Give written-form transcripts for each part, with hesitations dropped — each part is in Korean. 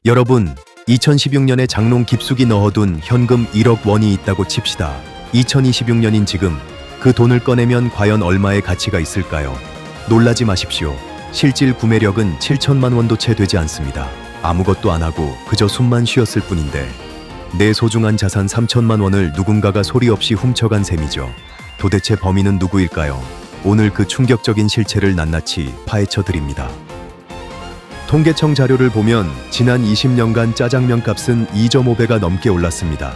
여러분, 2016년에 장롱 깊숙이 넣어둔 현금 1억 원이 있다고 칩시다. 2026년인 지금 그 돈을 꺼내면 과연 얼마의 가치가 있을까요? 놀라지 마십시오. 실질 구매력은 7천만 원도 채 되지 않습니다. 아무것도 안 하고 그저 숨만 쉬었을 뿐인데 내 소중한 자산 3천만 원을 누군가가 소리 없이 훔쳐간 셈이죠. 도대체 범인은 누구일까요? 오늘 그 충격적인 실체를 낱낱이 파헤쳐 드립니다. 통계청 자료를 보면 지난 20년간 짜장면 값은 2.5배가 넘게 올랐습니다.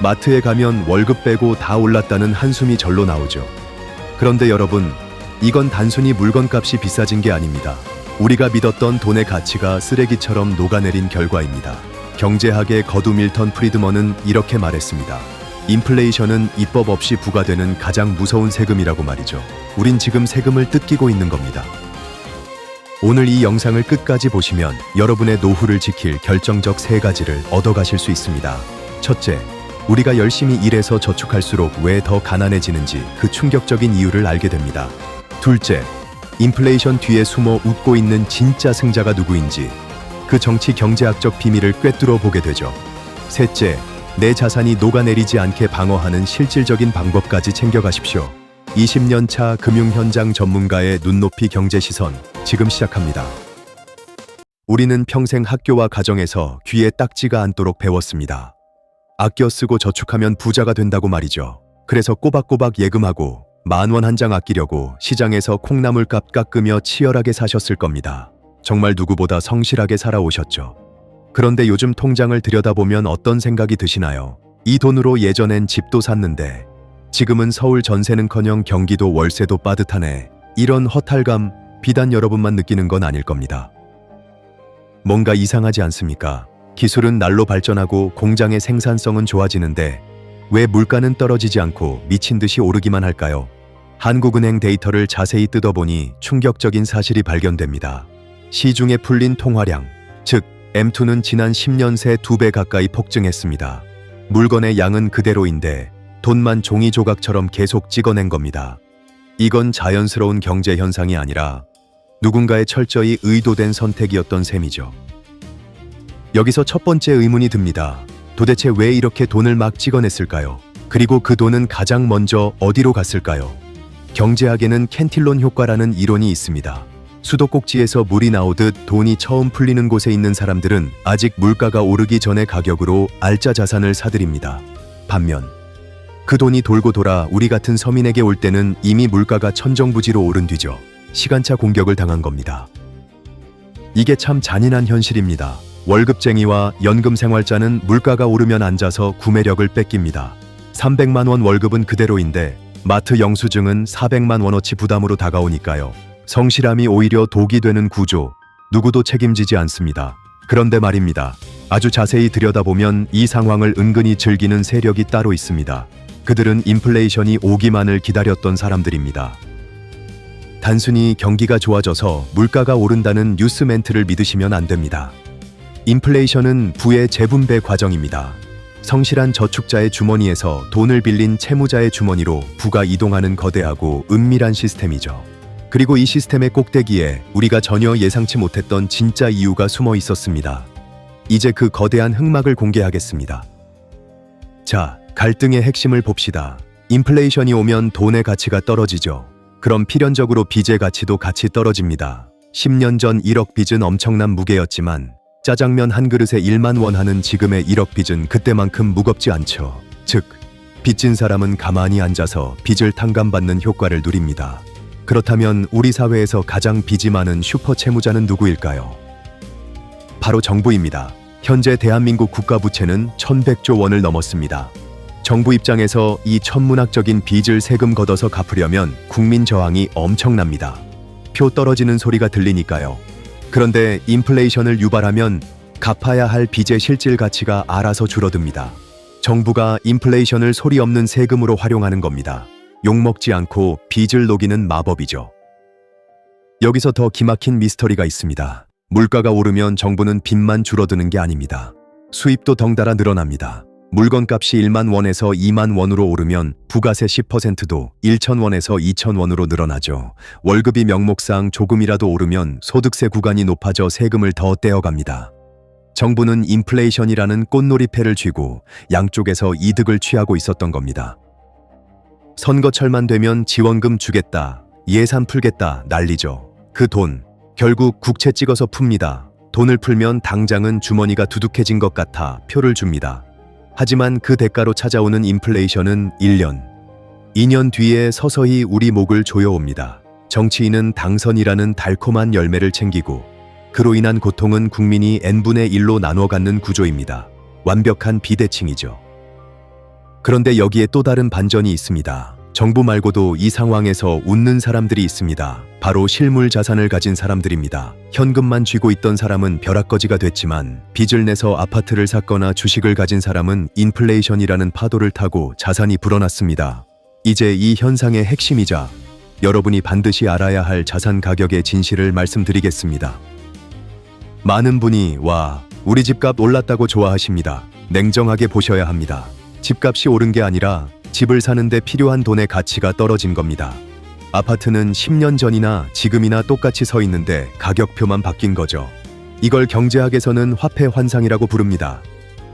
마트에 가면 월급 빼고 다 올랐다는 한숨이 절로 나오죠. 그런데 여러분, 이건 단순히 물건값이 비싸진 게 아닙니다. 우리가 믿었던 돈의 가치가 쓰레기처럼 녹아내린 결과입니다. 경제학의 거두 밀턴 프리드먼은 이렇게 말했습니다. 인플레이션은 입법 없이 부과되는 가장 무서운 세금이라고 말이죠. 우린 지금 세금을 뜯기고 있는 겁니다. 오늘 이 영상을 끝까지 보시면 여러분의 노후를 지킬 결정적 3가지를 얻어가실 수 있습니다. 첫째, 우리가 열심히 일해서 저축할수록 왜 더 가난해지는지 그 충격적인 이유를 알게 됩니다. 둘째, 인플레이션 뒤에 숨어 웃고 있는 진짜 승자가 누구인지 그 정치 경제학적 비밀을 꿰뚫어 보게 되죠. 셋째, 내 자산이 녹아내리지 않게 방어하는 실질적인 방법까지 챙겨가십시오. 20년 차 금융현장 전문가의 눈높이 경제시선, 지금 시작합니다. 우리는 평생 학교와 가정에서 귀에 딱지가 않도록 배웠습니다. 아껴 쓰고 저축하면 부자가 된다고 말이죠. 그래서 꼬박꼬박 예금하고 10,000원 한 장 아끼려고 시장에서 콩나물값 깎으며 치열하게 사셨을 겁니다. 정말 누구보다 성실하게 살아오셨죠. 그런데 요즘 통장을 들여다보면 어떤 생각이 드시나요? 이 돈으로 예전엔 집도 샀는데 지금은 서울 전세는커녕 경기도 월세도 빠듯하네. 이런 허탈감 비단 여러분만 느끼는 건 아닐 겁니다. 뭔가 이상하지 않습니까? 기술은 날로 발전하고 공장의 생산성은 좋아지는데 왜 물가는 떨어지지 않고 미친 듯이 오르기만 할까요? 한국은행 데이터를 자세히 뜯어보니 충격적인 사실이 발견됩니다. 시중에 풀린 통화량, 즉 M2는 지난 10년 새 2배 가까이 폭증했습니다. 물건의 양은 그대로인데 돈만 종이 조각처럼 계속 찍어낸 겁니다. 이건 자연스러운 경제 현상이 아니라 누군가의 철저히 의도된 선택이었던 셈이죠. 여기서 첫 번째 의문이 듭니다. 도대체 왜 이렇게 돈을 막 찍어냈을까요? 그리고 그 돈은 가장 먼저 어디로 갔을까요? 경제학에는 캔틸론 효과라는 이론이 있습니다. 수도꼭지에서 물이 나오듯 돈이 처음 풀리는 곳에 있는 사람들은 아직 물가가 오르기 전의 가격으로 알짜 자산을 사들입니다. 반면 그 돈이 돌고 돌아 우리 같은 서민에게 올 때는 이미 물가가 천정부지로 오른 뒤죠. 시간차 공격을 당한 겁니다. 이게 참 잔인한 현실입니다. 월급쟁이와 연금생활자는 물가가 오르면 앉아서 구매력을 뺏깁니다. 300만 원 월급은 그대로인데 마트 영수증은 400만 원어치 부담으로 다가오니까요. 성실함이 오히려 독이 되는 구조, 누구도 책임지지 않습니다. 그런데 말입니다. 아주 자세히 들여다보면 이 상황을 은근히 즐기는 세력이 따로 있습니다. 그들은 인플레이션이 오기만을 기다렸던 사람들입니다. 단순히 경기가 좋아져서 물가가 오른다는 뉴스 멘트를 믿으시면 안 됩니다. 인플레이션은 부의 재분배 과정입니다. 성실한 저축자의 주머니에서 돈을 빌린 채무자의 주머니로 부가 이동하는 거대하고 은밀한 시스템이죠. 그리고 이 시스템의 꼭대기에 우리가 전혀 예상치 못했던 진짜 이유가 숨어 있었습니다. 이제 그 거대한 흑막을 공개하겠습니다. 자, 갈등의 핵심을 봅시다. 인플레이션이 오면 돈의 가치가 떨어지죠. 그럼 필연적으로 빚의 가치도 같이 떨어집니다. 10년 전 1억 빚은 엄청난 무게였지만 짜장면 한 그릇에 1만 원 하는 지금의 1억 빚은 그때만큼 무겁지 않죠. 즉, 빚진 사람은 가만히 앉아서 빚을 탕감받는 효과를 누립니다. 그렇다면 우리 사회에서 가장 빚이 많은 슈퍼 채무자는 누구일까요? 바로 정부입니다. 현재 대한민국 국가부채는 1100조 원을 넘었습니다. 정부 입장에서 이 천문학적인 빚을 세금 걷어서 갚으려면 국민 저항이 엄청납니다. 표 떨어지는 소리가 들리니까요. 그런데 인플레이션을 유발하면 갚아야 할 빚의 실질 가치가 알아서 줄어듭니다. 정부가 인플레이션을 소리 없는 세금으로 활용하는 겁니다. 욕먹지 않고 빚을 녹이는 마법이죠. 여기서 더 기막힌 미스터리가 있습니다. 물가가 오르면 정부는 빚만 줄어드는 게 아닙니다. 수입도 덩달아 늘어납니다. 물건값이 1만 원에서 2만 원으로 오르면 부가세 10%도 1,000원에서 2,000원으로 늘어나죠. 월급이 명목상 조금이라도 오르면 소득세 구간이 높아져 세금을 더 떼어갑니다. 정부는 인플레이션이라는 꽃놀이패를 쥐고 양쪽에서 이득을 취하고 있었던 겁니다. 선거철만 되면 지원금 주겠다, 예산 풀겠다 난리죠. 그 돈 결국 국채 찍어서 풉니다. 돈을 풀면 당장은 주머니가 두둑해진 것 같아 표를 줍니다. 하지만 그 대가로 찾아오는 인플레이션은 1년, 2년 뒤에 서서히 우리 목을 조여옵니다. 정치인은 당선이라는 달콤한 열매를 챙기고 그로 인한 고통은 국민이 n분의 1로 나눠 갖는 구조입니다. 완벽한 비대칭이죠. 그런데 여기에 또 다른 반전이 있습니다. 정부 말고도 이 상황에서 웃는 사람들이 있습니다. 바로 실물 자산을 가진 사람들입니다. 현금만 쥐고 있던 사람은 벼락거지가 됐지만 빚을 내서 아파트를 샀거나 주식을 가진 사람은 인플레이션이라는 파도를 타고 자산이 불어났습니다. 이제 이 현상의 핵심이자 여러분이 반드시 알아야 할 자산 가격의 진실을 말씀드리겠습니다. 많은 분이 와, 우리 집값 올랐다고 좋아하십니다. 냉정하게 보셔야 합니다. 집값이 오른 게 아니라 집을 사는데 필요한 돈의 가치가 떨어진 겁니다. 아파트는 10년 전이나 지금이나 똑같이 서 있는데 가격표만 바뀐 거죠. 이걸 경제학에서는 화폐 환상이라고 부릅니다.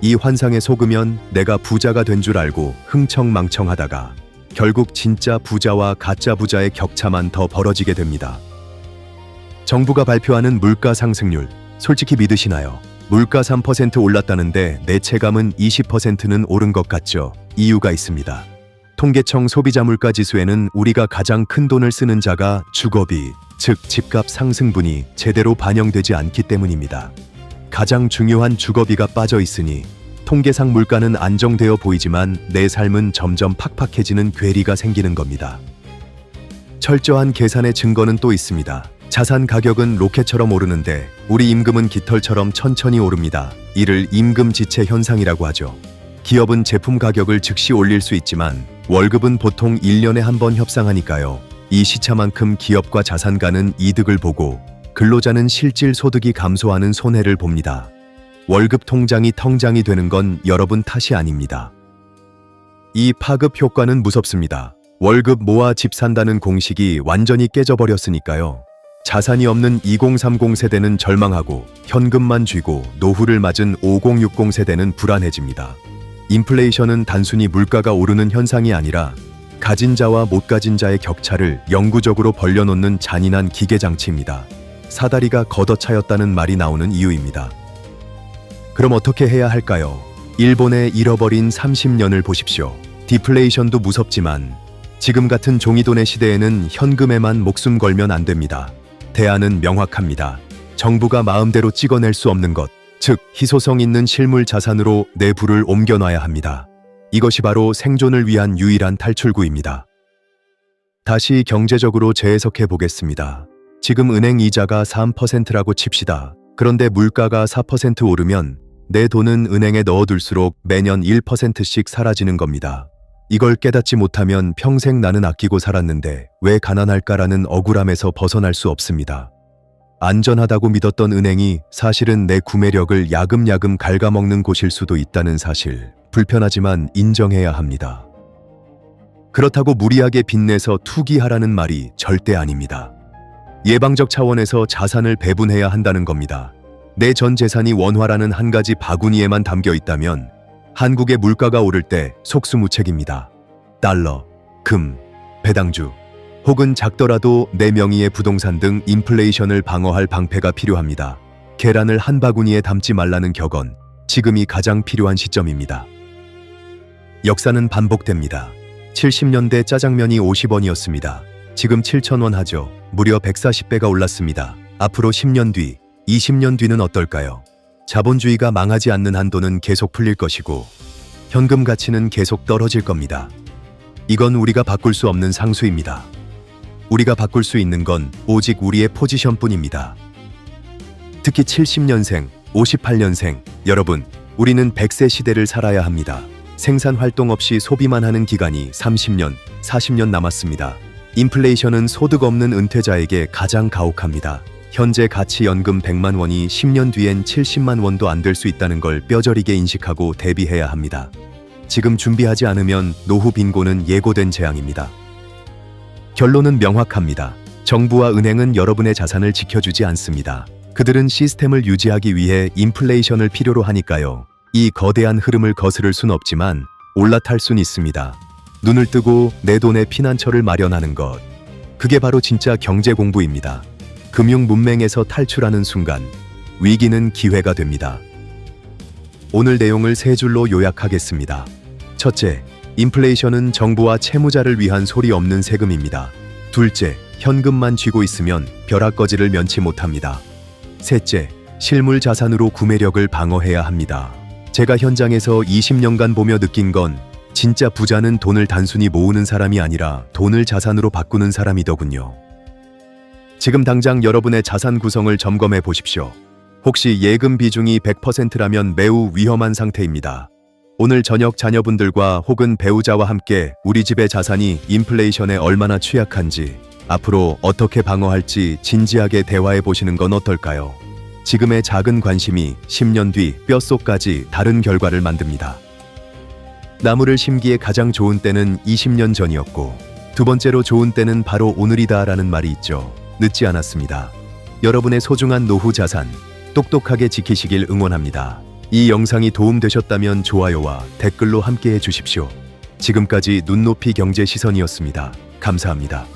이 환상에 속으면 내가 부자가 된 줄 알고 흥청망청하다가 결국 진짜 부자와 가짜 부자의 격차만 더 벌어지게 됩니다. 정부가 발표하는 물가 상승률, 솔직히 믿으시나요? 물가 3% 올랐다는데 내 체감은 20%는 오른 것 같죠? 이유가 있습니다. 통계청 소비자 물가 지수에는 우리가 가장 큰 돈을 쓰는 자가 주거비, 즉 집값 상승분이 제대로 반영되지 않기 때문입니다. 가장 중요한 주거비가 빠져 있으니 통계상 물가는 안정되어 보이지만 내 삶은 점점 팍팍해지는 괴리가 생기는 겁니다. 철저한 계산의 증거는 또 있습니다. 자산 가격은 로켓처럼 오르는데 우리 임금은 깃털처럼 천천히 오릅니다. 이를 임금지체 현상이라고 하죠. 기업은 제품 가격을 즉시 올릴 수 있지만 월급은 보통 1년에 한 번 협상하니까요. 이 시차만큼 기업과 자산가는 이득을 보고 근로자는 실질 소득이 감소하는 손해를 봅니다. 월급 통장이 텅장이 되는 건 여러분 탓이 아닙니다. 이 파급 효과는 무섭습니다. 월급 모아 집 산다는 공식이 완전히 깨져버렸으니까요. 자산이 없는 2030 세대는 절망하고 현금만 쥐고 노후를 맞은 5060 세대는 불안해집니다. 인플레이션은 단순히 물가가 오르는 현상이 아니라 가진 자와 못 가진 자의 격차를 영구적으로 벌려놓는 잔인한 기계장치입니다. 사다리가 걷어차였다는 말이 나오는 이유입니다. 그럼 어떻게 해야 할까요? 일본의 잃어버린 30년을 보십시오. 디플레이션도 무섭지만 지금 같은 종이돈의 시대에는 현금에만 목숨 걸면 안 됩니다. 대안은 명확합니다. 정부가 마음대로 찍어낼 수 없는 것, 즉 희소성 있는 실물 자산으로 내부를 옮겨놔야 합니다. 이것이 바로 생존을 위한 유일한 탈출구입니다. 다시 경제적으로 재해석해 보겠습니다. 지금 은행 이자가 3%라고 칩시다. 그런데 물가가 4% 오르면 내 돈은 은행에 넣어둘수록 매년 1%씩 사라지는 겁니다. 이걸 깨닫지 못하면 평생 나는 아끼고 살았는데 왜 가난할까라는 억울함에서 벗어날 수 없습니다. 안전하다고 믿었던 은행이 사실은 내 구매력을 야금야금 갉아먹는 곳일 수도 있다는 사실, 불편하지만 인정해야 합니다. 그렇다고 무리하게 빚내서 투기하라는 말이 절대 아닙니다. 예방적 차원에서 자산을 배분해야 한다는 겁니다. 내 전 재산이 원화라는 한 가지 바구니에만 담겨 있다면 한국의 물가가 오를 때 속수무책입니다. 달러, 금, 배당주, 혹은 작더라도 내 명의의 부동산 등 인플레이션을 방어할 방패가 필요합니다. 계란을 한 바구니에 담지 말라는 격언, 지금이 가장 필요한 시점입니다. 역사는 반복됩니다. 70년대 짜장면이 50원이었습니다. 지금 7,000원 하죠. 무려 140배가 올랐습니다. 앞으로 10년 뒤, 20년 뒤는 어떨까요? 자본주의가 망하지 않는 한도는 계속 풀릴 것이고 현금 가치는 계속 떨어질 겁니다. 이건 우리가 바꿀 수 없는 상수입니다. 우리가 바꿀 수 있는 건 오직 우리의 포지션뿐입니다. 특히 70년생, 58년생, 여러분, 우리는 100세 시대를 살아야 합니다. 생산 활동 없이 소비만 하는 기간이 30년, 40년 남았습니다. 인플레이션은 소득 없는 은퇴자에게 가장 가혹합니다. 현재 가치 연금 100만 원이 10년 뒤엔 70만 원도 안 될 수 있다는 걸 뼈저리게 인식하고 대비해야 합니다. 지금 준비하지 않으면 노후 빈곤은 예고된 재앙입니다. 결론은 명확합니다. 정부와 은행은 여러분의 자산을 지켜주지 않습니다. 그들은 시스템을 유지하기 위해 인플레이션을 필요로 하니까요. 이 거대한 흐름을 거스를 순 없지만 올라탈 순 있습니다. 눈을 뜨고 내 돈의 피난처를 마련하는 것. 그게 바로 진짜 경제 공부입니다. 금융 문맹에서 탈출하는 순간 위기는 기회가 됩니다. 오늘 내용을 세 줄로 요약하겠습니다. 첫째, 인플레이션은 정부와 채무자를 위한 소리 없는 세금입니다. 둘째, 현금만 쥐고 있으면 벼락거지를 면치 못합니다. 셋째, 실물 자산으로 구매력을 방어해야 합니다. 제가 현장에서 20년간 보며 느낀 건 진짜 부자는 돈을 단순히 모으는 사람이 아니라 돈을 자산으로 바꾸는 사람이더군요. 지금 당장 여러분의 자산 구성을 점검해 보십시오. 혹시 예금 비중이 100%라면 매우 위험한 상태입니다. 오늘 저녁 자녀분들과 혹은 배우자와 함께 우리 집의 자산이 인플레이션에 얼마나 취약한지, 앞으로 어떻게 방어할지 진지하게 대화해 보시는 건 어떨까요? 지금의 작은 관심이 10년 뒤 뼛속까지 다른 결과를 만듭니다. 나무를 심기에 가장 좋은 때는 20년 전이었고, 두 번째로 좋은 때는 바로 오늘이다라는 말이 있죠. 늦지 않았습니다. 여러분의 소중한 노후 자산 똑똑하게 지키시길 응원합니다. 이 영상이 도움되셨다면 좋아요와 댓글로 함께해 주십시오. 지금까지 눈높이 경제 시선이었습니다. 감사합니다.